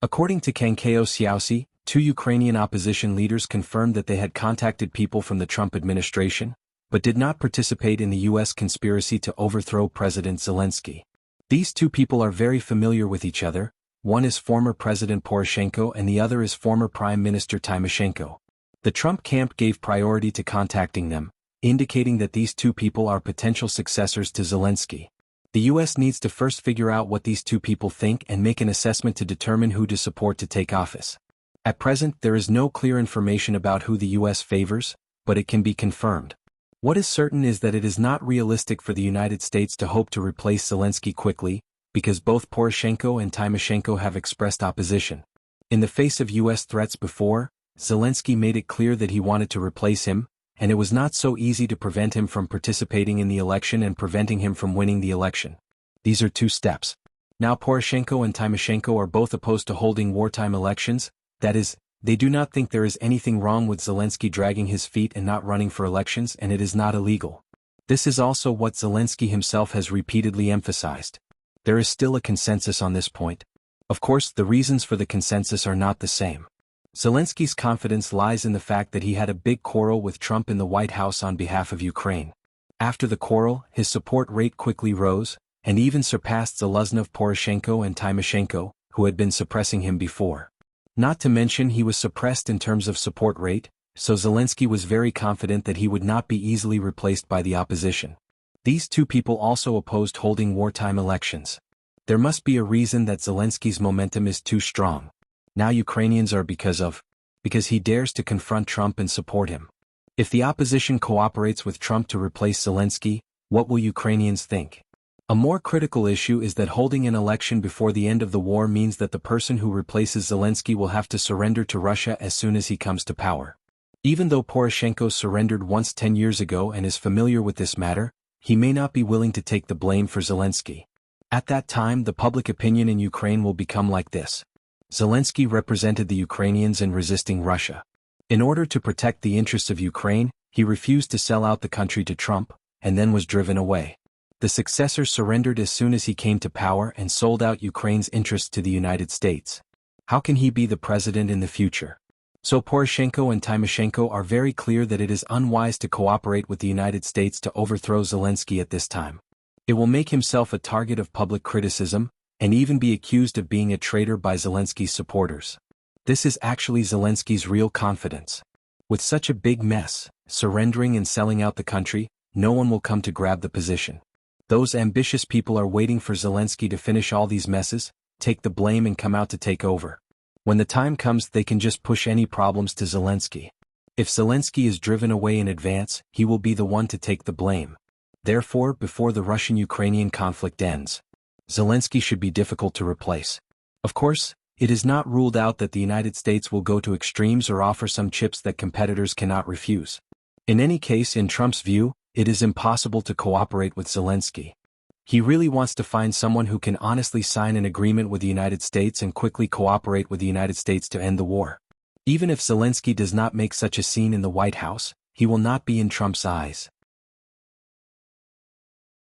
According to Kankeo Siausi, two Ukrainian opposition leaders confirmed that they had contacted people from the Trump administration, but did not participate in the U.S. conspiracy to overthrow President Zelensky. These two people are very familiar with each other. One is former President Poroshenko and the other is former Prime Minister Tymoshenko. The Trump camp gave priority to contacting them, indicating that these two people are potential successors to Zelensky. The U.S. needs to first figure out what these two people think and make an assessment to determine who to support to take office. At present, there is no clear information about who the U.S. favors, but it can be confirmed. What is certain is that it is not realistic for the United States to hope to replace Zelensky quickly, because both Poroshenko and Tymoshenko have expressed opposition. In the face of U.S. threats before, Zelensky made it clear that he wanted to replace him, and it was not so easy to prevent him from participating in the election and preventing him from winning the election. These are two steps. Now Poroshenko and Tymoshenko are both opposed to holding wartime elections, that is, they do not think there is anything wrong with Zelensky dragging his feet and not running for elections, and it is not illegal. This is also what Zelensky himself has repeatedly emphasized. There is still a consensus on this point. Of course, the reasons for the consensus are not the same. Zelensky's confidence lies in the fact that he had a big quarrel with Trump in the White House on behalf of Ukraine. After the quarrel, his support rate quickly rose, and even surpassed Zelensky, Poroshenko and Tymoshenko, who had been suppressing him before. Not to mention he was suppressed in terms of support rate, so Zelensky was very confident that he would not be easily replaced by the opposition. These two people also opposed holding wartime elections. There must be a reason that Zelensky's momentum is too strong. Now Ukrainians are because he dares to confront Trump and support him. If the opposition cooperates with Trump to replace Zelensky, what will Ukrainians think? A more critical issue is that holding an election before the end of the war means that the person who replaces Zelensky will have to surrender to Russia as soon as he comes to power. Even though Poroshenko surrendered once 10 years ago and is familiar with this matter, he may not be willing to take the blame for Zelensky. At that time, the public opinion in Ukraine will become like this. Zelensky represented the Ukrainians in resisting Russia. In order to protect the interests of Ukraine, he refused to sell out the country to Trump, and then was driven away. The successor surrendered as soon as he came to power and sold out Ukraine's interests to the United States. How can he be the president in the future? So Poroshenko and Tymoshenko are very clear that it is unwise to cooperate with the United States to overthrow Zelensky at this time. It will make himself a target of public criticism, and even be accused of being a traitor by Zelensky's supporters. This is actually Zelensky's real confidence. With such a big mess, surrendering and selling out the country, no one will come to grab the position. Those ambitious people are waiting for Zelensky to finish all these messes, take the blame and come out to take over. When the time comes, they can just push any problems to Zelensky. If Zelensky is driven away in advance, he will be the one to take the blame. Therefore, before the Russian-Ukrainian conflict ends, Zelensky should be difficult to replace. Of course, it is not ruled out that the United States will go to extremes or offer some chips that competitors cannot refuse. In any case, in Trump's view, it is impossible to cooperate with Zelensky. He really wants to find someone who can honestly sign an agreement with the United States and quickly cooperate with the United States to end the war. Even if Zelensky does not make such a scene in the White House, he will not be in Trump's eyes.